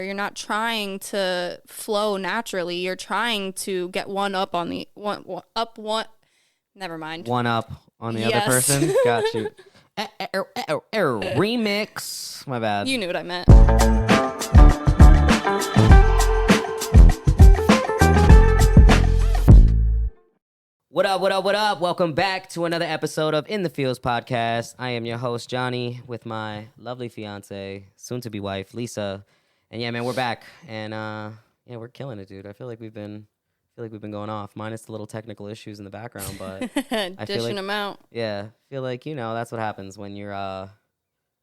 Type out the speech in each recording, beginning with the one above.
You're not trying to flow naturally. You're trying to get one up on the one. Never mind. One up on the other person. Got you. Remix. My bad. You knew what I meant. What up, what up, what up? Welcome back to another episode of In the Fields podcast. I am your host, Johnny, with my lovely fiance, soon-to-be wife, Lisa. And yeah, man, we're back. And yeah, we're killing it, dude. I feel like we've been going off, minus the little technical issues in the background, but I feel like, them out. Yeah, feel like, you know, that's what happens when you're on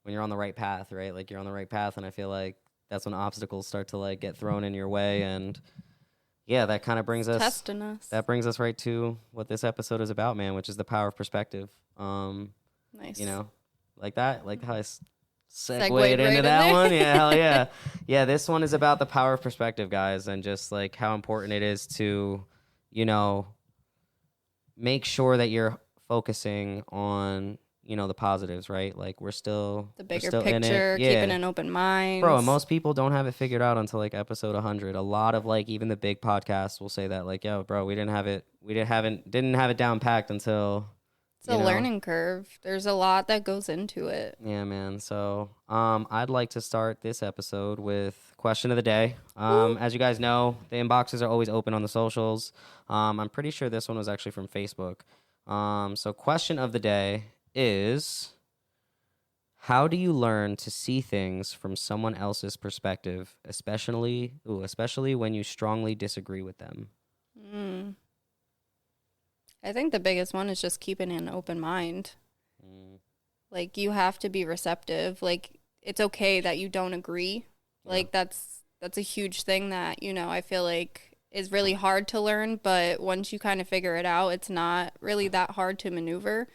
the right path, right? Like you're on the right path, and I feel like that's when obstacles start to like get thrown in your way, and yeah, that kind of brings us testing us. That brings us right to what this episode is about, man, which is the power of perspective. Nice. You know, like that, like how I segued right into that in one. Yeah, hell yeah. Yeah, this one is about the power of perspective, guys, and just like how important it is to, you know, make sure that you're focusing on, you know, the positives, right? Like we're still the bigger still picture, keeping an open mind. Bro, and most people don't have it figured out until like episode 100. A lot of like even the big podcasts will say that, like, yo, bro, we didn't have it down packed until it's a learning curve. There's a lot that goes into it. Yeah, man. So I'd like to start this episode with question of the day. As you guys know, the inboxes are always open on the socials. I'm pretty sure this one was actually from Facebook. So question of the day is, how do you learn to see things from someone else's perspective, especially when you strongly disagree with them? I think the biggest one is just keeping an open mind. Like, you have to be receptive. Like, it's okay that you don't agree. Like, that's a huge thing that, you know, I feel like is really hard to learn, but once you kind of figure it out, it's not really that hard to maneuver.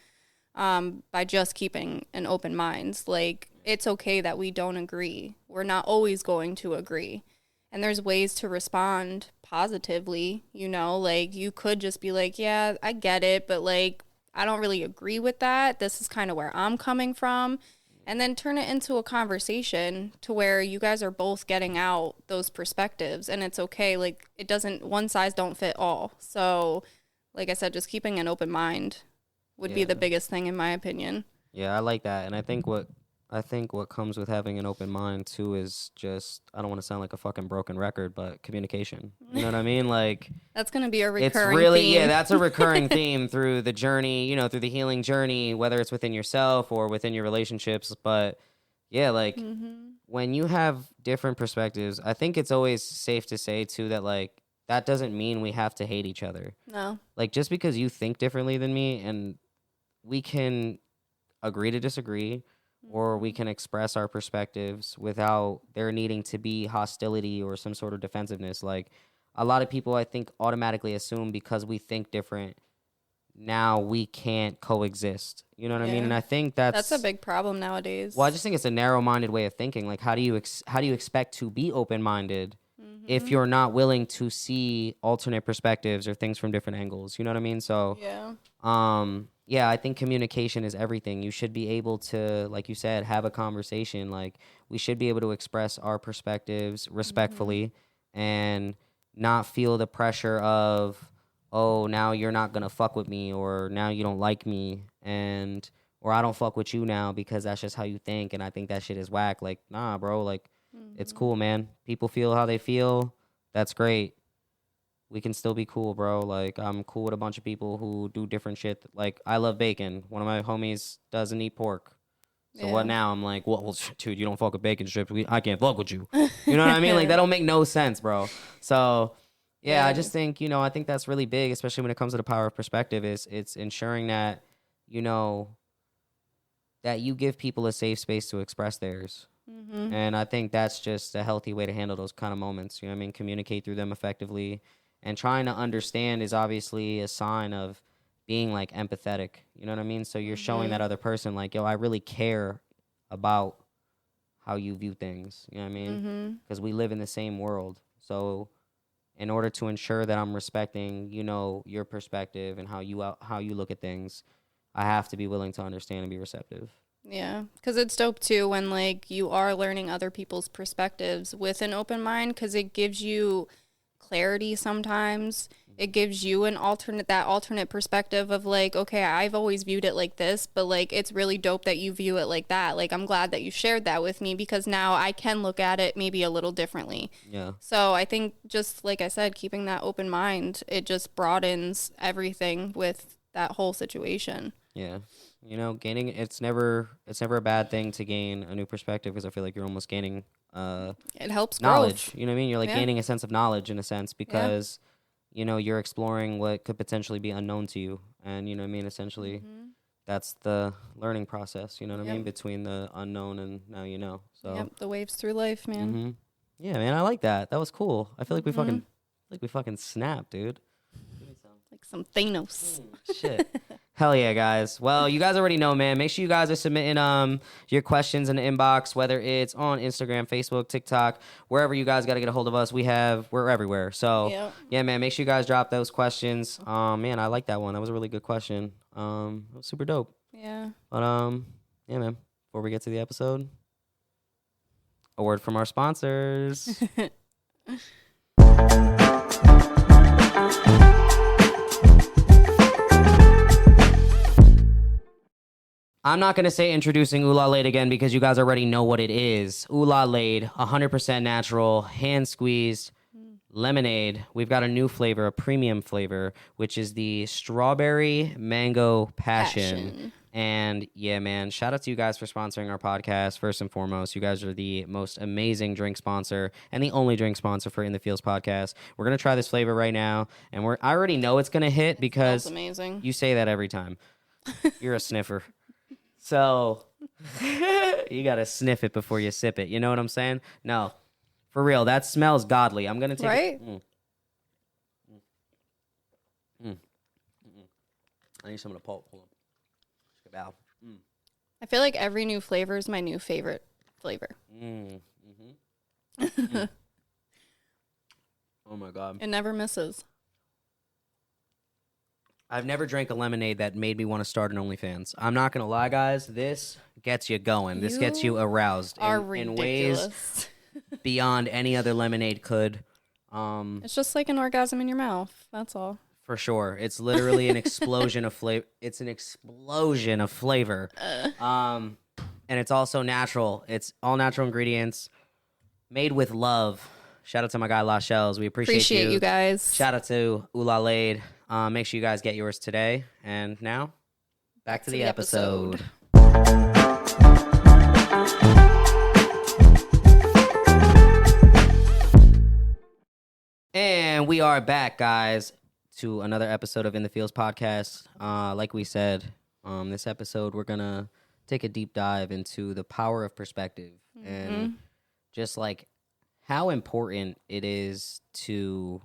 By just keeping an open mind. Like, it's okay that we don't agree. We're not always going to agree. And there's ways to respond positively, you know, like you could just be like, yeah, I get it, but like, I don't really agree with that. This is kind of where I'm coming from. And then turn it into a conversation to where you guys are both getting out those perspectives, and it's okay. Like, one size don't fit all. So like I said, just keeping an open mind would be the biggest thing in my opinion. Yeah, I like that. And I think what comes with having an open mind too is just, I don't want to sound like a fucking broken record, but communication. You know what I mean? Like, that's going to be a recurring it's really theme. Yeah, that's a recurring theme through the journey, you know, through the healing journey, whether it's within yourself or within your relationships. But yeah, like when you have different perspectives, I think it's always safe to say too that like that doesn't mean we have to hate each other. No. Like, just because you think differently than me, and we can agree to disagree, or we can express our perspectives without there needing to be hostility or some sort of defensiveness. Like, a lot of people, I think, automatically assume because we think different, now we can't coexist. You know what I mean? And I think that's a big problem nowadays. Well, I just think it's a narrow-minded way of thinking. Like, how do you expect to be open-minded if you're not willing to see alternate perspectives or things from different angles? You know what I mean? So yeah, I think communication is everything. You should be able to, like you said, have a conversation. Like, we should be able to express our perspectives respectfully and not feel the pressure of, oh, now you're not going to fuck with me, or now you don't like me, or I don't fuck with you now because that's just how you think, and I think that shit is whack. Like, nah, bro, like, it's cool, man. People feel how they feel. That's great. We can still be cool, bro. Like, I'm cool with a bunch of people who do different shit. Like, I love bacon. One of my homies doesn't eat pork. So what now? I'm like, well, dude, you don't fuck with bacon strips. I can't fuck with you. You know what I mean? Like, that don't make no sense, bro. So, yeah, I just think, you know, I think that's really big, especially when it comes to the power of perspective, is it's ensuring that, you know, that you give people a safe space to express theirs. And I think that's just a healthy way to handle those kind of moments. You know what I mean? Communicate through them effectively. And trying to understand is obviously a sign of being, like, empathetic. You know what I mean? So you're showing that other person, like, yo, I really care about how you view things. You know what I mean? Because we live in the same world. So in order to ensure that I'm respecting, you know, your perspective and how you look at things, I have to be willing to understand and be receptive. Yeah, because it's dope too when like you are learning other people's perspectives with an open mind, because it gives you clarity sometimes. It gives you an alternate perspective of like, okay, I've always viewed it like this, but like it's really dope that you view it like that. Like I'm glad that you shared that with me, because now I can look at it maybe a little differently. Yeah. So I think, just like I said, keeping that open mind, it just broadens everything with that whole situation. Yeah. You know, gaining it's never a bad thing to gain a new perspective, because I feel like you're almost gaining It helps knowledge. growth. You know what I mean? You're like Yeah. gaining a sense of knowledge in a sense, because you know, you're exploring what could potentially be unknown to you. And you know what I mean? Essentially, that's the learning process, you know what I mean? Between the unknown and now you know. So Yep, the waves through life, man. Yeah, man, I like that. That was cool. I feel like we fucking snapped, dude. Like some Thanos. Shit. Hell yeah, guys. Well, you guys already know, man. Make sure you guys are submitting your questions in the inbox, whether it's on Instagram, Facebook, TikTok, wherever you guys got to get a hold of us. We're everywhere. So, yeah, man, make sure you guys drop those questions. Man, I like that one. That was a really good question. It was super dope. Yeah. But, yeah, man, before we get to the episode, a word from our sponsors. I'm not going to say introducing Ooh La Laid again, because you guys already know what it is. Ooh La Laid, 100% natural, hand-squeezed lemonade. We've got a new flavor, a premium flavor, which is the strawberry mango passion. And yeah, man, shout out to you guys for sponsoring our podcast. First and foremost, you guys are the most amazing drink sponsor and the only drink sponsor for In the Fields podcast. We're going to try this flavor right now, and I already know it's going to hit because amazing. You say that every time. You're a sniffer. So you got to sniff it before you sip it. You know what I'm saying? No, for real. That smells godly. I'm going to take it. I need some of the pulp. Hold on. Take a bow. I feel like every new flavor is my new favorite flavor. Oh, my God. It never misses. I've never drank a lemonade that made me want to start an OnlyFans. I'm not going to lie, guys. This gets you going. This gets you aroused in ways beyond any other lemonade could. It's just like an orgasm in your mouth. That's all. For sure. It's literally an explosion of flavor. It's an explosion of flavor. And it's also natural. It's all natural ingredients made with love. Shout out to my guy, La Shells. We appreciate you guys. Shout out to Ooh La Laid. Make sure you guys get yours today. And now, back to the episode. And we are back, guys, to another episode of In the Fields podcast. Like we said, this episode, we're going to take a deep dive into the power of perspective and just like how important it is to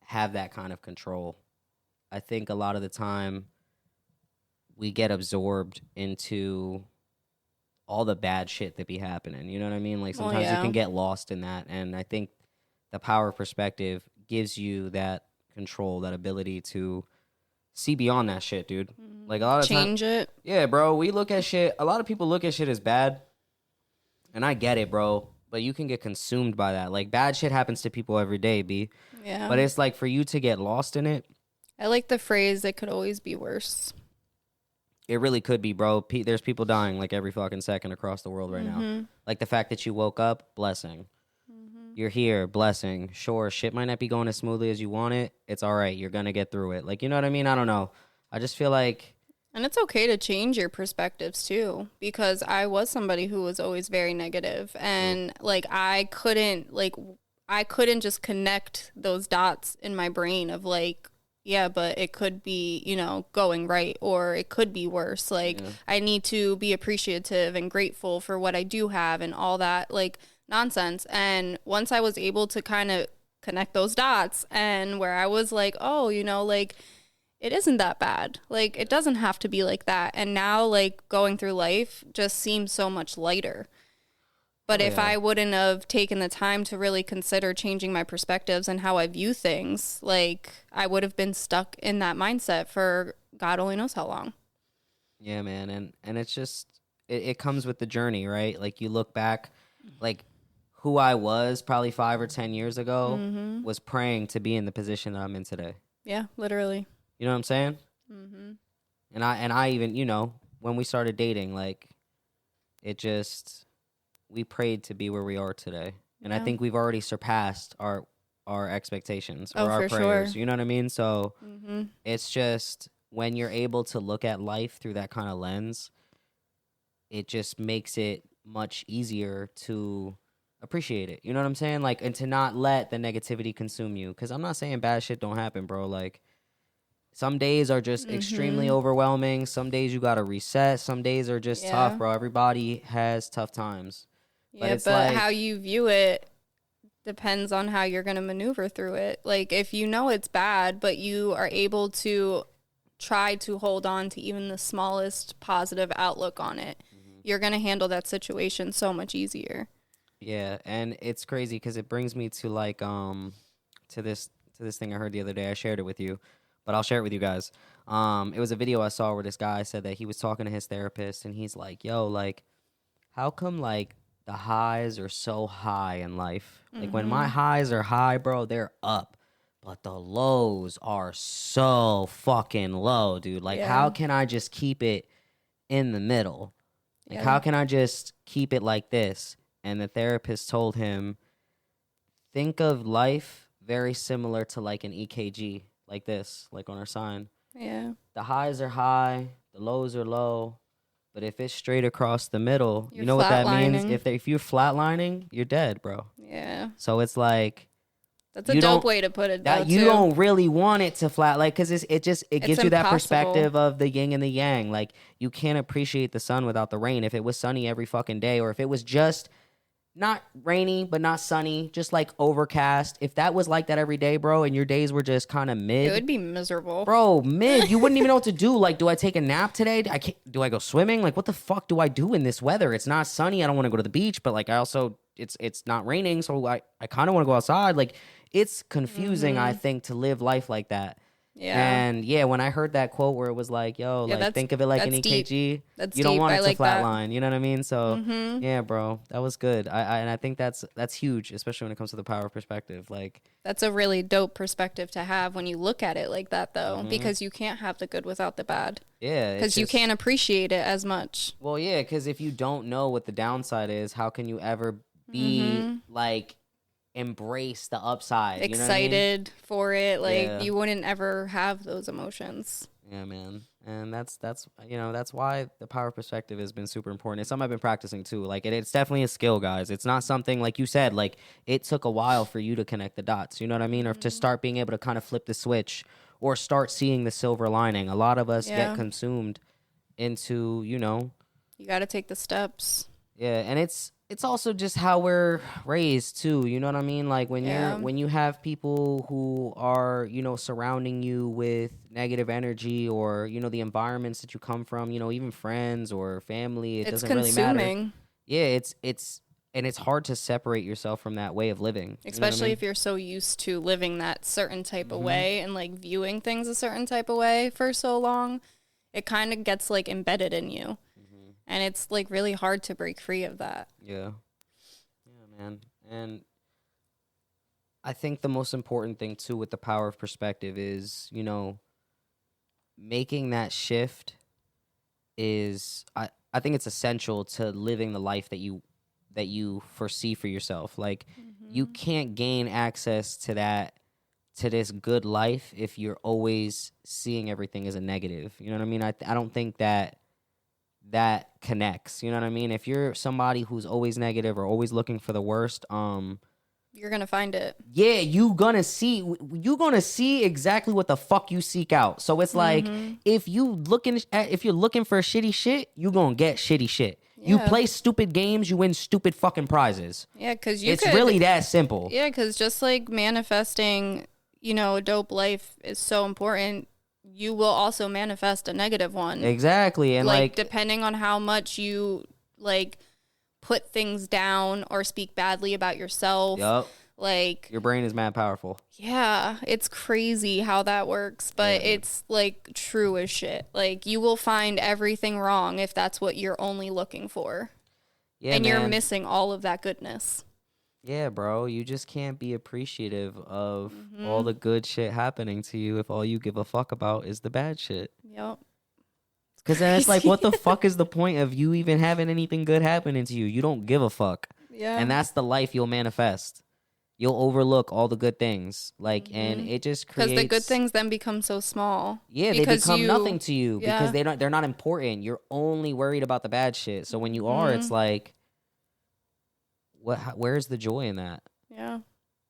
have that kind of control. I think a lot of the time we get absorbed into all the bad shit that be happening. You know what I mean? Like sometimes you can get lost in that. And I think the power of perspective gives you that control, that ability to see beyond that shit, dude. Like a lot of change it. Yeah, bro. We look at shit. A lot of people look at shit as bad. And I get it, bro. But you can get consumed by that. Like, bad shit happens to people every day, B. Yeah. But it's like for you to get lost in it. I like the phrase, it could always be worse. It really could be, bro. There's people dying like every fucking second across the world right now. Like the fact that you woke up, blessing. You're here, blessing. Sure, shit might not be going as smoothly as you want it. It's all right. You're going to get through it. Like, you know what I mean? I don't know. I just feel like... And it's okay to change your perspectives too, because I was somebody who was always very negative, and like I couldn't just connect those dots in my brain of like, yeah, but it could be, you know, going right, or it could be worse. Like I need to be appreciative and grateful for what I do have and all that like nonsense. And once I was able to kind of connect those dots, and where I was like, oh, you know, like, it isn't that bad. Like, it doesn't have to be like that. And now, like, going through life just seems so much lighter. But if I wouldn't have taken the time to really consider changing my perspectives and how I view things, like, I would have been stuck in that mindset for God only knows how long. Yeah, man. And it's just, it comes with the journey, right? Like you look back, like who I was probably 5 or 10 years ago was praying to be in the position that I'm in today. Yeah, literally. You know what I'm saying? Mm-hmm. And I even, you know, when we started dating, like it just, we prayed to be where we are today. And I think we've already surpassed our expectations or our prayers. Sure. You know what I mean? So it's just, when you're able to look at life through that kind of lens, it just makes it much easier to appreciate it. You know what I'm saying? Like, and to not let the negativity consume you. Because I'm not saying bad shit don't happen, bro. Like, some days are just extremely overwhelming. Some days you got to reset. Some days are just tough, bro. Everybody has tough times. Yeah, but like, how you view it depends on how you're going to maneuver through it. Like, if you know it's bad, but you are able to try to hold on to even the smallest positive outlook on it, you're going to handle that situation so much easier. Yeah, and it's crazy because it brings me to like to this thing I heard the other day. I shared it with you, but I'll share it with you guys. It was a video I saw where this guy said that he was talking to his therapist, and he's like, "Yo, like, how come like the highs are so high in life? Like when my highs are high, bro, they're up. But the lows are so fucking low, dude. Like, how can I just keep it in the middle? Like, how can I just keep it like this?" And the therapist told him, think of life very similar to like an EKG, like this, like on our sign. Yeah. The highs are high, the lows are low. But if it's straight across the middle, you know what that means? If you're flatlining, you're dead, bro. Yeah. So it's like, that's a dope way to put it. That you don't really want it to flat, like, because it gives you that perspective of the yin and the yang. Like, you can't appreciate the sun without the rain. If it was sunny every fucking day, or if it was just not rainy but not sunny, just like overcast, if that was like that every day, bro, and your days were just kind of mid, it would be miserable, bro. Mid, you wouldn't even know what to do. Like, do I take a nap today? Do I go swimming? Like, what the fuck do I do in this weather? It's not sunny, I don't want to go to the beach, but like, I also, it's not raining, so I kind of want to go outside. Like, it's confusing, I think, to live life like that. Yeah. And yeah, when I heard that quote where it was like, yo, like, think of it like an EKG. You don't want it to flatline. You know what I mean? So yeah, bro, that was good. And I think that's huge, especially when it comes to the power of perspective. Like, that's a really dope perspective to have when you look at it like that, though, because you can't have the good without the bad. Yeah. Because you can't appreciate it as much. Well, yeah, because if you don't know what the downside is, how can you ever be like, embrace the upside, excited, you know what I mean? For it, like, you wouldn't ever have those emotions. Yeah, man. And that's you know, that's why the power of perspective has been super important. It's something I've been practicing too. Like, it's definitely a skill, guys. It's not something, like you said, like, it took a while for you to connect the dots, you know what I mean? Or to start being able to kind of flip the switch or start seeing the silver lining. A lot of us get consumed into, you know, you got to take the steps. Yeah, and it's also just how we're raised too, you know what I mean? Like, when you have people who are, you know, surrounding you with negative energy, or, you know, the environments that you come from, you know, even friends or family, it doesn't really matter. Yeah, it's hard to separate yourself from that way of living. Especially if you're so used to living that certain type of way and like viewing things a certain type of way for so long, it kind of gets like embedded in you. And it's, like, really hard to break free of that. Yeah. Yeah, man. And I think the most important thing, too, with the power of perspective is, you know, making that shift is, I think it's essential to living the life that you foresee for yourself. Like, you can't gain access to this good life if you're always seeing everything as a negative. You know what I mean? I don't think that connects, you know what I mean? If you're somebody who's always negative or always looking for the worst, you're gonna find it. Yeah, you're gonna see exactly what the fuck you seek out. So it's like, if you're looking for shitty shit, you're gonna get shitty shit. You play stupid games, you win stupid fucking prizes. Yeah, because it's really that simple. Yeah, because just like manifesting, you know, a dope life is so important, you will also manifest a negative one. Exactly. And like depending on how much you like put things down or speak badly about yourself. Like, your brain is mad powerful. Yeah, it's crazy how that works, but it's like true as shit. Like, you will find everything wrong if that's what you're only looking for. Yeah, and you're missing all of that goodness. Yeah, bro, you just can't be appreciative of all the good shit happening to you if all you give a fuck about is the bad shit. Yep. Because then it's like, what the fuck is the point of you even having anything good happening to you? You don't give a fuck. Yeah. And that's the life you'll manifest. You'll overlook all the good things. Like, and it just creates... Because the good things then become so small. Yeah, they become nothing to you because they're not important. You're only worried about the bad shit. So when you are, it's like, where's the joy in that? Yeah.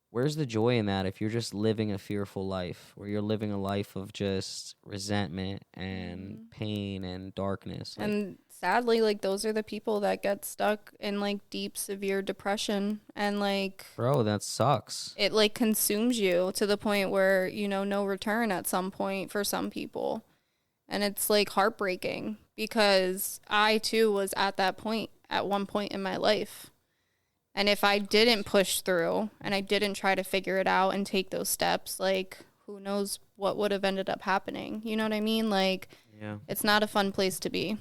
Where's the joy in that if you're just living a fearful life, where you're living a life of just resentment and pain and darkness? Like, and sadly, like, those are the people that get stuck in, like, deep, severe depression. And, like... Bro, that sucks. It, like, consumes you to the point where, you know, no return at some point for some people. And it's, like, heartbreaking because I, too, was at that point at one point in my life. And if I didn't push through and I didn't try to figure it out and take those steps, like, who knows what would have ended up happening? You know what I mean? Like, it's not a fun place to be.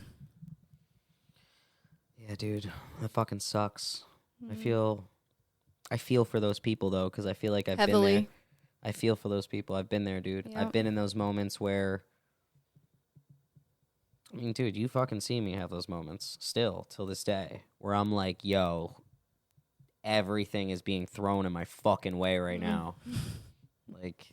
Yeah, dude, that fucking sucks. I feel for those people, though, because I feel like I've been there. I feel for those people. I've been there, dude. Yep. I've been in those moments where, I mean, dude, you fucking see me have those moments still till this day where I'm like, yo, everything is being thrown in my fucking way right now. Like,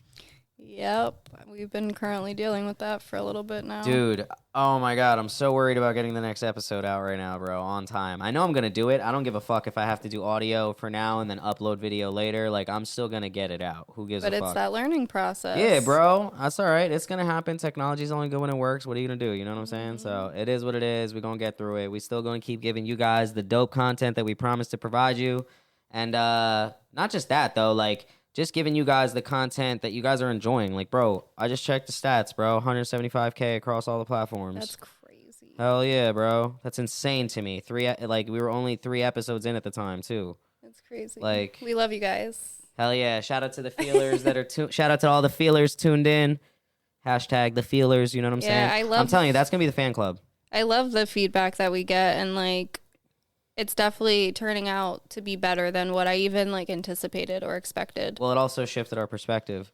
yep, we've been currently dealing with that for a little bit now. Dude, oh my God, I'm so worried about getting the next episode out right now, bro, on time. I know I'm gonna do it. I don't give a fuck if I have to do audio for now and then upload video later. Like, I'm still gonna get it out. Who gives a fuck? But it's that learning process. Yeah, bro, that's all right. It's gonna happen. Technology's only good when it works. What are you gonna do? You know what I'm saying? So it is what it is. We're gonna get through it. We still gonna keep giving you guys the dope content that we promised to provide you. And not just that, though, like, just giving you guys the content that you guys are enjoying. Like, bro, I just checked the stats, bro. 175K across all the platforms. That's crazy. Hell yeah, bro. That's insane to me. We were only 3 episodes in at the time, too. That's crazy. Like, we love you guys. Hell yeah. Shout out to the feelers that are shout out to all the feelers tuned in. Hashtag the feelers, you know what I'm saying? I'm telling you, that's going to be the fan club. I love the feedback that we get, and, like, it's definitely turning out to be better than what I even, like, anticipated or expected. Well, it also shifted our perspective.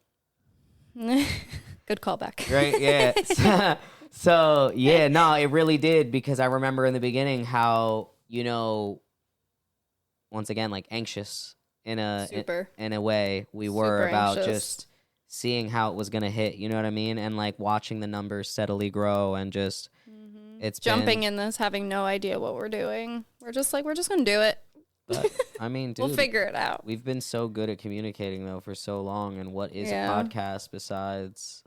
Good callback. Right, yeah. So, yeah, no, it really did, because I remember in the beginning how, you know, once again, like, anxious in a way we were about just seeing how it was going to hit, you know what I mean? And, like, watching the numbers steadily grow and just... It's jumping in this, having no idea what we're doing. We're just like, we're just going to do it. But, I mean, dude, we'll figure it out. We've been so good at communicating, though, for so long. And what is a podcast besides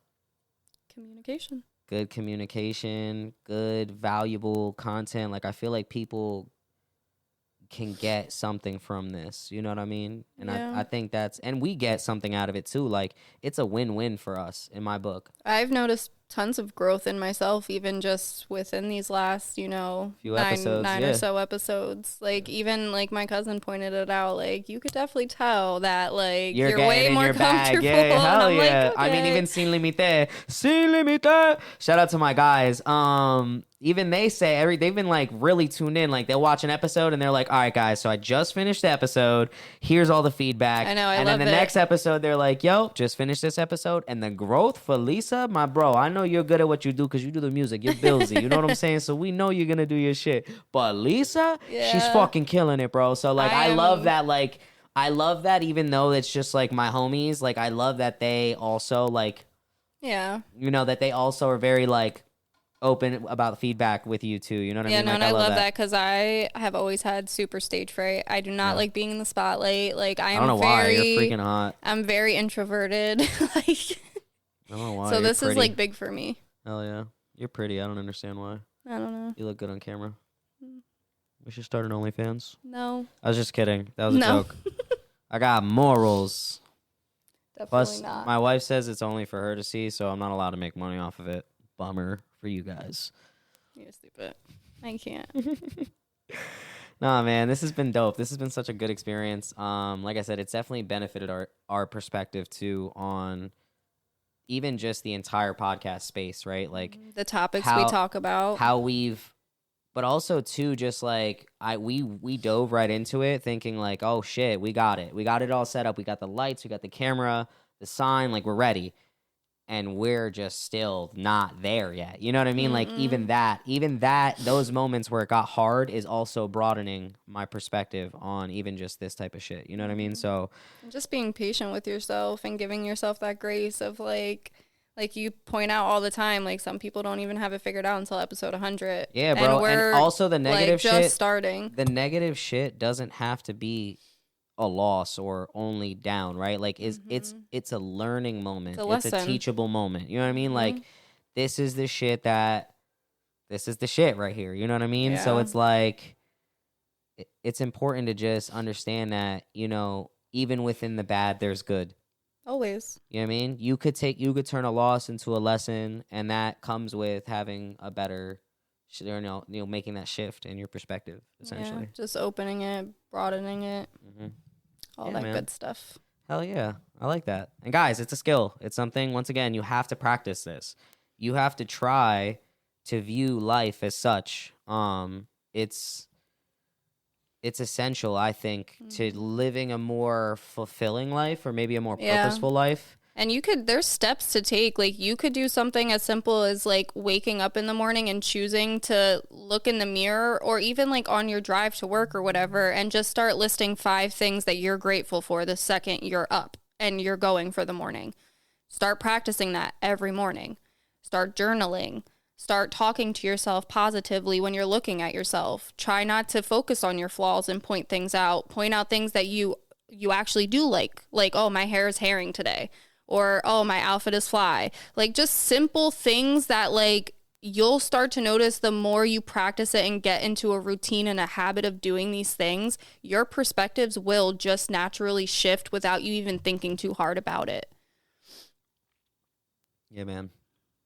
communication? Good communication, good, valuable content. Like, I feel like people can get something from this. You know what I mean? And I think and we get something out of it, too. Like, it's a win-win for us, in my book. I've noticed tons of growth in myself, even just within these last, you know, few episodes, nine or so episodes. Like, even, like, my cousin pointed it out, like, you could definitely tell that, like, you're way more comfortable. Yeah, hell yeah. Like, okay. I mean, even Sin Limite. Shout out to my guys. Even they say they've been, like, really tuned in. Like, they'll watch an episode and they're like, all right, guys, so I just finished the episode. Here's all the feedback. I know, I love it. And then the next episode, they're like, yo, just finished this episode. And the growth for Lisa, my bro, I know you're good at what you do because you do the music. You're Billsy. You know what I'm saying? So we know you're going to do your shit. But Lisa, she's fucking killing it, bro. So, like, I love that, like, I love that even though it's just, like, my homies. Like, I love that they also, like, you know, that they also are very, like, open about feedback with you too, you know what I mean? Yeah, no, and I love that because I have always had super stage fright. I do not like being in the spotlight. Like, I don't know why you're freaking hot. I'm very introverted. Like, I don't know why. So this is, like, big for me. Hell yeah, you're pretty. I don't understand why. I don't know. You look good on camera. We should start an OnlyFans. No, I was just kidding. That was a joke. I got morals. Definitely Plus, not. my wife says it's only for her to see, so I'm not allowed to make money off of it. Bummer for you guys. You're stupid. I can't. Nah, man, this has been dope. This has been such a good experience. Like I said, it's definitely benefited our perspective too on even just the entire podcast space, right? Like the topics we talk about, how we've, but also too, just like we dove right into it thinking like, oh shit, we got it all set up. We got the lights, we got the camera, the sign, like we're ready. And we're just still not there yet. You know what I mean? Like even that, those moments where it got hard is also broadening my perspective on even just this type of shit. You know what I mean? So just being patient with yourself and giving yourself that grace of like you point out all the time, like some people don't even have it figured out until episode 100. Yeah, bro. And also the negative shit. Just starting. The negative shit doesn't have to be a loss or only down, right? Like it's a learning moment. It's a teachable moment. You know what I mean? Like this is the shit right here. You know what I mean? Yeah. So it's like it's important to just understand that, you know, even within the bad there's good. Always. You know what I mean? You could turn a loss into a lesson, and that comes with having a better, you know, making that shift in your perspective, essentially. Yeah, just opening it, broadening it. All that good stuff. Hell yeah. I like that. And guys, it's a skill. It's something, once again, you have to practice this. You have to try to view life as such. It's essential, I think, to living a more fulfilling life or maybe a more purposeful life. And there's steps to take. Like you could do something as simple as like waking up in the morning and choosing to look in the mirror, or even like on your drive to work or whatever, and just start listing 5 things that you're grateful for the second you're up and you're going for the morning. Start practicing that every morning. Start journaling. Start talking to yourself positively when you're looking at yourself. Try not to focus on your flaws and point things out. Point out things that you actually do like, oh, my hair is hairing today. Or, oh, my outfit is fly. Like, just simple things that, like, you'll start to notice the more you practice it and get into a routine and a habit of doing these things, your perspectives will just naturally shift without you even thinking too hard about it. Yeah, man.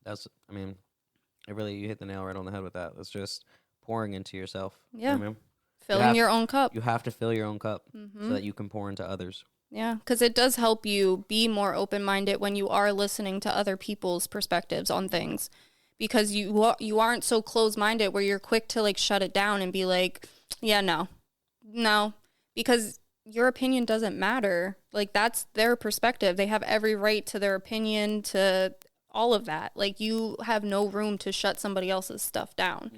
You hit the nail right on the head with that. It's just pouring into yourself. Yeah. You know what I mean? Filling your own cup. You have to fill your own cup so that you can pour into others. Yeah, because it does help you be more open-minded when you are listening to other people's perspectives on things, because you aren't so closed-minded where you're quick to like shut it down and be like, yeah, no, because your opinion doesn't matter. Like that's their perspective. They have every right to their opinion, to all of that. Like you have no room to shut somebody else's stuff down.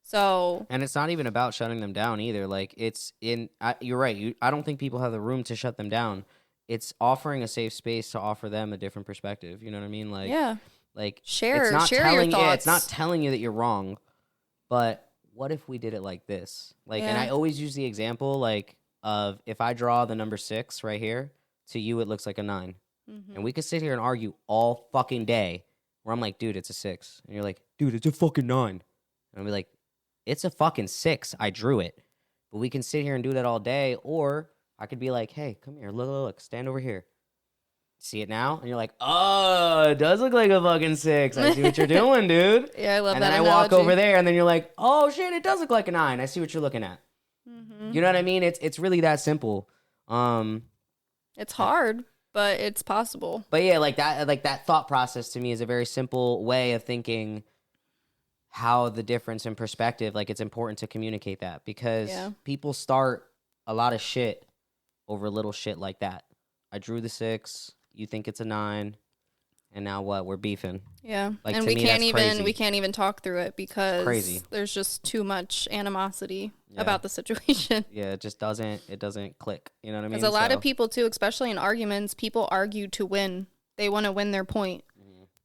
So, and it's not even about shutting them down either. Like you're right. I don't think people have the room to shut them down. It's offering a safe space to offer them a different perspective. You know what I mean? Like, yeah. Like share your thoughts. Yeah, it's not telling you that you're wrong, but what if we did it like this? Like, and I always use the example like of if I draw the number 6 right here, to you it looks like a 9, and we could sit here and argue all fucking day. Where I'm like, dude, it's a 6, and you're like, dude, it's a fucking 9, and I'll be like, it's a fucking 6. I drew it. But we can sit here and do that all day. Or I could be like, hey, come here. Look. Stand over here. See it now? And you're like, oh, it does look like a fucking 6. I see what you're doing, dude. Yeah, I love and that. And then I walk over there, and then you're like, oh, shit, it does look like a 9. I see what you're looking at. You know what I mean? It's really that simple. It's hard, but it's possible. But yeah, like that thought process to me is a very simple way of thinking how the difference in perspective, like it's important to communicate that, because people start a lot of shit over little shit like that. I drew the 6, you think it's a 9, and now what? We're beefing. Yeah, like, and we can't even talk through it because there's just too much animosity about the situation. Yeah, it just doesn't click. You know what I mean? Because a lot of people too, especially in arguments, people argue to win. They want to win their point,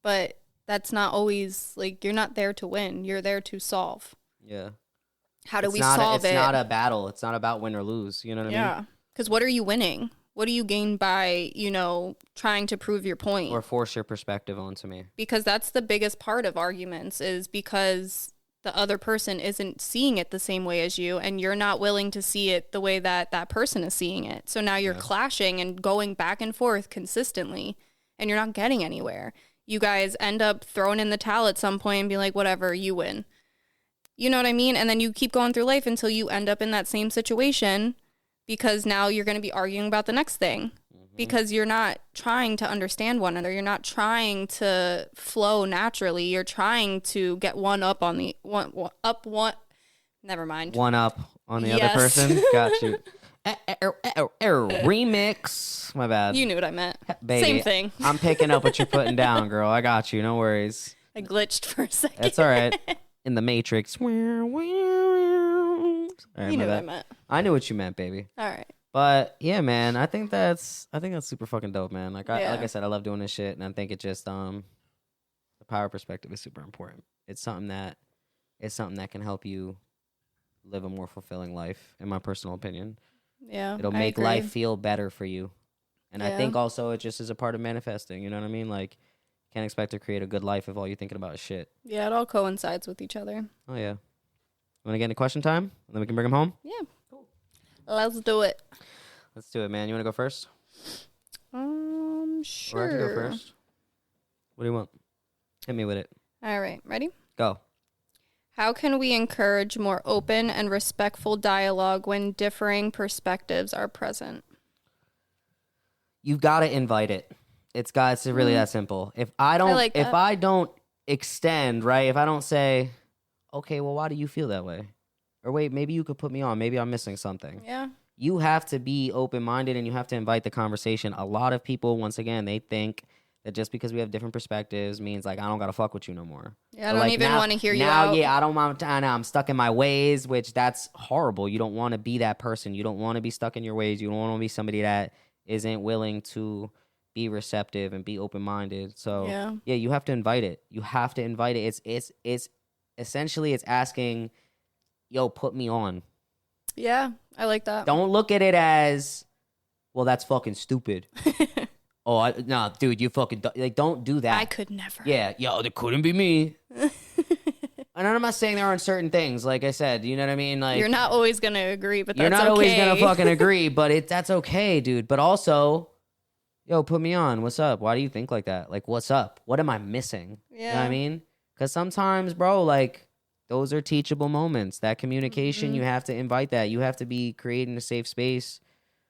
but that's not always, like, you're not there to win. You're there to solve. Yeah. How do we solve it? It's not a battle. It's not about win or lose. You know what I mean? Yeah. Because what are you winning? What do you gain by, trying to prove your point? Or force your perspective onto me? Because that's the biggest part of arguments, is because the other person isn't seeing it the same way as you, and you're not willing to see it the way that person is seeing it. So now you're clashing and going back and forth consistently, and you're not getting anywhere. You guys end up throwing in the towel at some point and be like, whatever, you win. You know what I mean? And then you keep going through life until you end up in that same situation, because now you're going to be arguing about the next thing, because you're not trying to understand one another. You're not trying to flow naturally. You're trying to get one up on the one. Never mind. One up on the other person. Got you. Remix. My bad. You knew what I meant. Baby, same thing. I'm picking up what you're putting down, girl. I got you. No worries. I glitched for a second. That's all right. In the Matrix. Right, you knew what I meant. I knew what you meant, baby. All right. But yeah, man, I think that's super fucking dope, man. Like I said, I love doing this shit, and I think it just the power perspective is super important. It's something that can help you live a more fulfilling life, in my personal opinion. Yeah, it'll make life feel better for you, and I think also it just is a part of manifesting. You know what I mean? Like, can't expect to create a good life if all you're thinking about is shit. Yeah, it all coincides with each other. Oh yeah. Want to get into question time, and then we can bring them home? Yeah. Cool. Let's do it. Let's do it, man. You want to go first? Sure. Or I can go first. What do you want? Hit me with it. All right. Ready? Go. How can we encourage more open and respectful dialogue when differing perspectives are present? You've got to invite it. It's really that simple. If I don't extend, right? If I don't say, okay, well, why do you feel that way? Or wait, maybe you could put me on. Maybe I'm missing something. Yeah. You have to be open-minded, and you have to invite the conversation. A lot of people, once again, they think that just because we have different perspectives means, like, I don't got to fuck with you no more. Yeah, I don't even want to hear you out. Yeah, I don't want to. I'm stuck in my ways, which that's horrible. You don't want to be that person. You don't want to be stuck in your ways. You don't want to be somebody that isn't willing to be receptive and be open-minded. So, yeah, you have to invite it. You have to invite it. It's essentially, it's asking, yo, put me on. Yeah, I like that. Don't look at it as, well, that's fucking stupid. Nah, dude, you fucking, like, don't do that. I could never. Yeah, yo, it couldn't be me. And I'm not saying there aren't certain things, like I said, you know what I mean? Like, you're not always going to agree, but that's okay. You're not always going to fucking agree, but that's okay, dude. But also, yo, put me on. What's up? Why do you think like that? Like, what's up? What am I missing? Yeah. You know what I mean? Because sometimes, bro, like, those are teachable moments. That communication, you have to invite that. You have to be creating a safe space.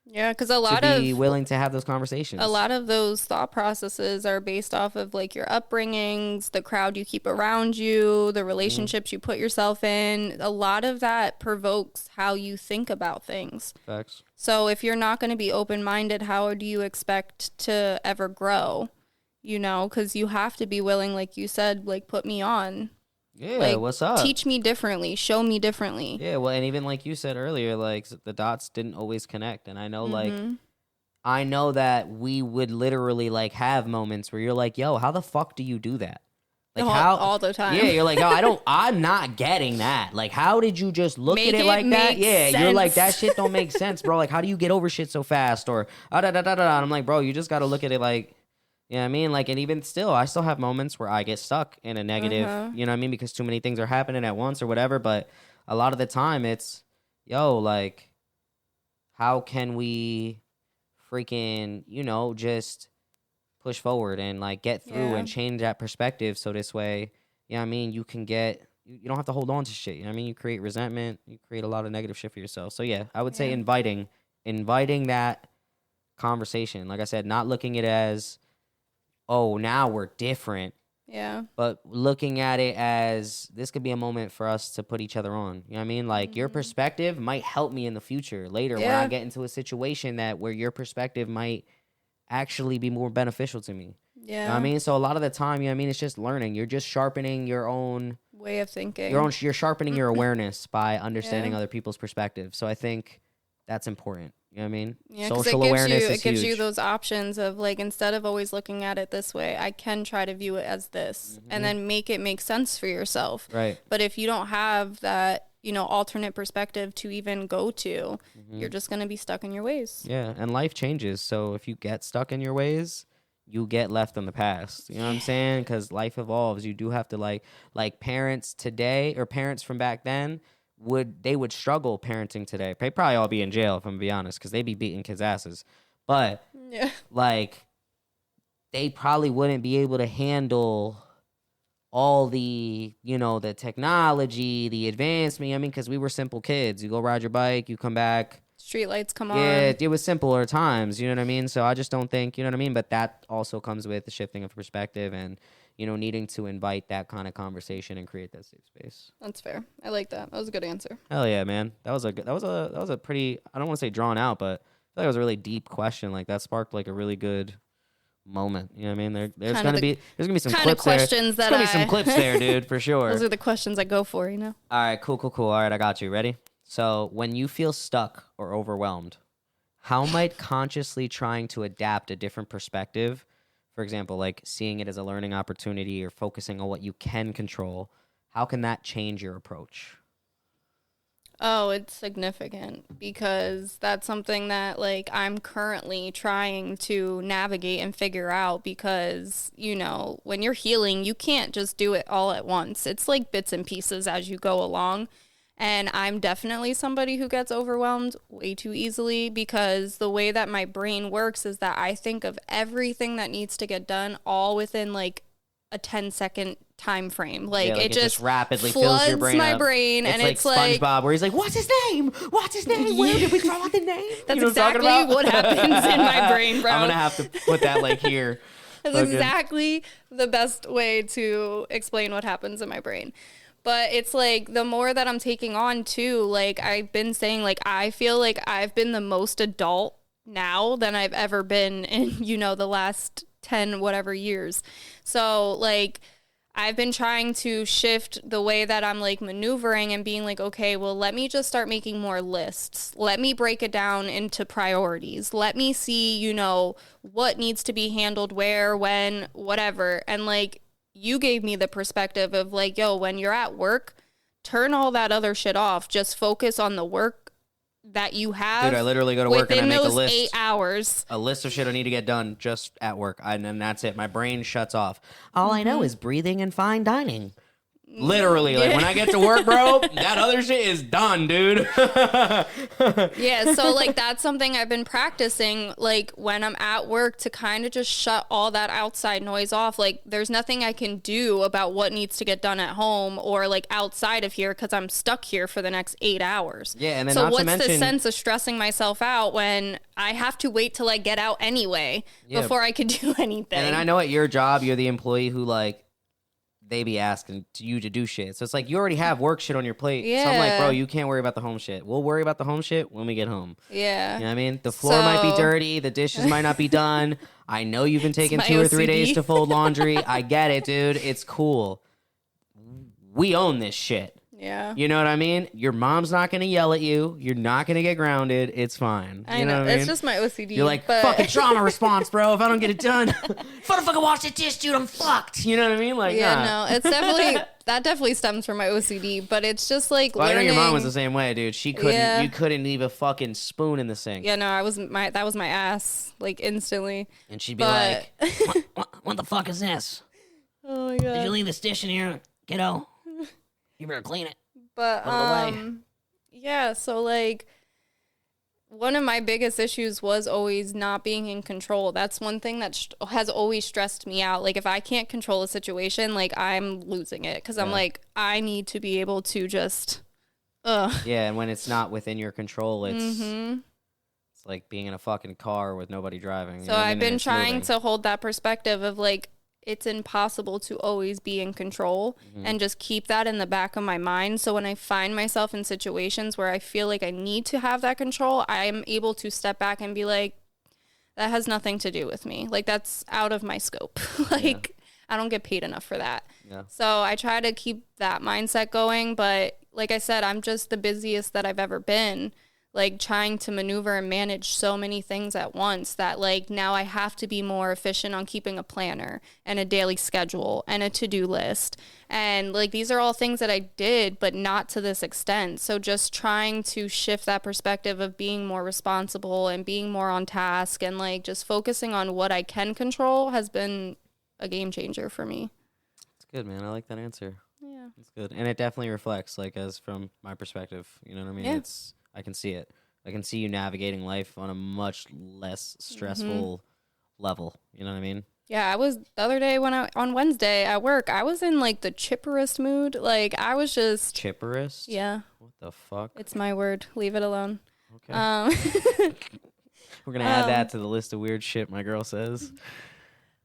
Yeah, because to be willing to have those conversations. A lot of those thought processes are based off of, like, your upbringings, the crowd you keep around you, the relationships you put yourself in. A lot of that provokes how you think about things. Facts. So if you're not going to be open-minded, how do you expect to ever grow? You know, because you have to be willing, like you said, like, put me on. Yeah, like, what's up? Teach me differently. Show me differently. Yeah, well, and even like you said earlier, like, the dots didn't always connect. And I know, like, I know that we would literally, like, have moments where you're like, yo, how the fuck do you do that? Like, all the time. Yeah, you're like, oh, I'm not getting that. Like, how did you just look at it like that? Yeah, sense. You're like, that shit don't make sense, bro. Like, how do you get over shit so fast? Or, And I'm like, bro, you just got to look at it like, you know what I mean? Like, and even still, I still have moments where I get stuck in a negative, you know what I mean? Because too many things are happening at once or whatever. But a lot of the time it's, yo, like, how can we freaking, you know, just push forward and, like, get through and change that perspective. So this way, you know what I mean? You can you don't have to hold on to shit. You know what I mean? You create resentment. You create a lot of negative shit for yourself. So yeah, I would say inviting that conversation. Like I said, not looking at it as, oh, now we're different. Yeah. But looking at it as, this could be a moment for us to put each other on. You know what I mean? Like, your perspective might help me in the future later when I get into a situation where your perspective might actually be more beneficial to me. Yeah. You know what I mean? So a lot of the time, you know what I mean, it's just learning. You're just sharpening your own way of thinking. You're sharpening your awareness by understanding other people's perspective. So I think that's important. You know what I mean? Yeah, social awareness is huge. It gives you those options of, like, instead of always looking at it this way, I can try to view it as this and then make it make sense for yourself. Right. But if you don't have that, you know, alternate perspective to even go to, you're just going to be stuck in your ways. Yeah, and life changes. So if you get stuck in your ways, you get left in the past. You know what I'm saying? Because life evolves. You do have to, like parents today or parents from back then, would struggle parenting today. They probably all be in jail, if I'm gonna be honest, because they be beating kids' asses. But like, they probably wouldn't be able to handle all the, you know, the technology, the advancement. I mean, because we were simple kids. You go ride your bike, you come back. Street lights come on. Yeah, it was simpler times, you know what I mean? So I just don't think, you know what I mean? But that also comes with the shifting of perspective and, you know, needing to invite that kind of conversation and create that safe space. That's fair. I like that. That was a good answer. Hell yeah, man. That was a pretty, I don't want to say drawn out, but I feel like it was a really deep question. Like that sparked like a really good moment. You know what I mean? There's gonna be some clips there. There's gonna be some clips there, dude, for sure. Those are the questions I go for, you know. All right, cool. All right, I got you. Ready? So when you feel stuck or overwhelmed, how might consciously trying to adapt a different perspective, for example, like seeing it as a learning opportunity or focusing on what you can control, how can that change your approach? Oh, it's significant because that's something that like I'm currently trying to navigate and figure out because, you know, when you're healing, you can't just do it all at once. It's like bits and pieces as you go along. And I'm definitely somebody who gets overwhelmed way too easily because the way that my brain works is that I think of everything that needs to get done all within like a 10-second time frame. Like, yeah, like it just rapidly fills your brain my up. brain. It's and like it's like SpongeBob where he's like, what's his name? Where did we throw out the name? That's you know exactly what happens in my brain, bro. I'm gonna have to put that like here. That's exactly the best way to explain what happens in my brain. But it's like the more that I'm taking on too, like I've been saying, like I feel like I've been the most adult now than I've ever been in, you know, the last 10 whatever years. So like I've been trying to shift the way that I'm like maneuvering and being like, okay, well, let me just start making more lists. Let me break it down into priorities. Let me see, you know, what needs to be handled where, when, whatever. And like, you gave me the perspective of like, yo, when you're at work, turn all that other shit off. Just focus on the work that you have. Dude, I literally go to work and I make a list. Within those 8 hours. A list of shit I need to get done just at work. And then that's it. My brain shuts off. All I know is breathing and fine dining. Literally, like when I get to work, bro, that other shit is done, dude. Yeah, so like that's something I've been practicing, like when I'm at work to kind of just shut all that outside noise off. Like there's nothing I can do about what needs to get done at home or like outside of here because I'm stuck here for the next 8 hours. Yeah, and then so not what's to mention, the sense of stressing myself out when I have to wait till I get out anyway before I could do anything? And then I know at your job, you're the employee who like, they be asking you to do shit. So it's like you already have work shit on your plate. Yeah. So I'm like, bro, you can't worry about the home shit. We'll worry about the home shit when we get home. Yeah. You know what I mean? The floor might be dirty. The dishes might not be done. I know you've been taking 2 or 3 days to fold laundry. I get it, dude. It's cool. We own this shit. Yeah. You know what I mean? Your mom's not going to yell at you. You're not going to get grounded. It's fine. I know. What I mean? It's just my OCD. You're like, fucking trauma response, bro. If I don't get it done, if I don't fucking wash the dish, dude, I'm fucked. You know what I mean? Like, yeah, no, it's definitely, that definitely stems from my OCD, but it's just like learning. I know your mom was the same way, dude. She couldn't, you couldn't leave a fucking spoon in the sink. Yeah, no, that was my ass, like instantly. And she'd be like, what the fuck is this? Oh my God. Did you leave this dish in here, kiddo? You better clean it. But, yeah, so like one of my biggest issues was always not being in control. That's one thing that has always stressed me out. Like if I can't control a situation, like I'm losing it because I'm like, I need to be able to just, Yeah, and when it's not within your control, it's it's like being in a fucking car with nobody driving. So I've been trying to hold that perspective of like, it's impossible to always be in control and just keep that in the back of my mind. So when I find myself in situations where I feel like I need to have that control, I'm able to step back and be like, that has nothing to do with me. Like that's out of my scope. Like I don't get paid enough for that. Yeah. So I try to keep that mindset going. But like I said, I'm just the busiest that I've ever been. Like trying to maneuver and manage so many things at once that like now I have to be more efficient on keeping a planner and a daily schedule and a to-do list. And like these are all things that I did, but not to this extent. So just trying to shift that perspective of being more responsible and being more on task and like just focusing on what I can control has been a game changer for me. It's good, man. I like that answer. Yeah. It's good. And it definitely reflects like as from my perspective, you know what I mean? Yeah. I can see it. I can see you navigating life on a much less stressful level. You know what I mean? Yeah, I was the other day on Wednesday at work, I was in like the chipperest mood. Like I was just chipperest. Yeah. What the fuck? It's my word. Leave it alone. Okay. We're gonna add that to the list of weird shit my girl says.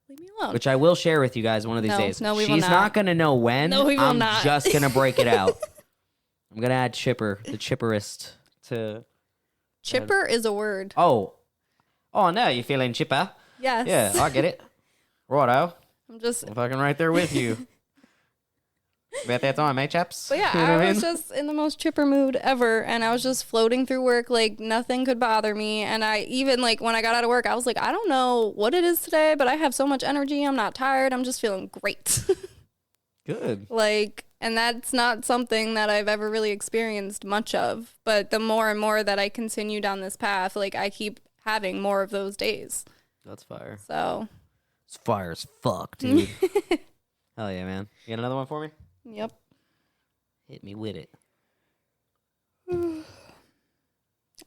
Leave me alone. Which I will share with you guys one of these days. No, we will She's not. not gonna know when. No, we will I'm not. just gonna break it out. I'm gonna add chipper, the chipperest to. Chipper is a word. Oh no, you feeling chipper? Yes. Yeah, I get it. Righto. I'm fucking right there with you. About that time, eh, chaps? But yeah, You know what I mean? was just in the most chipper mood ever, and I was just floating through work like nothing could bother me. And I even like when I got out of work, I was like, I don't know what it is today, but I have so much energy. I'm not tired. I'm just feeling great. Good. Like, and that's not something that I've ever really experienced much of. But the more and more that I continue down this path, like I keep having more of those days. That's fire. So. It's fire as fuck, dude. Hell yeah, man. You got another one for me? Yep. Hit me with it. All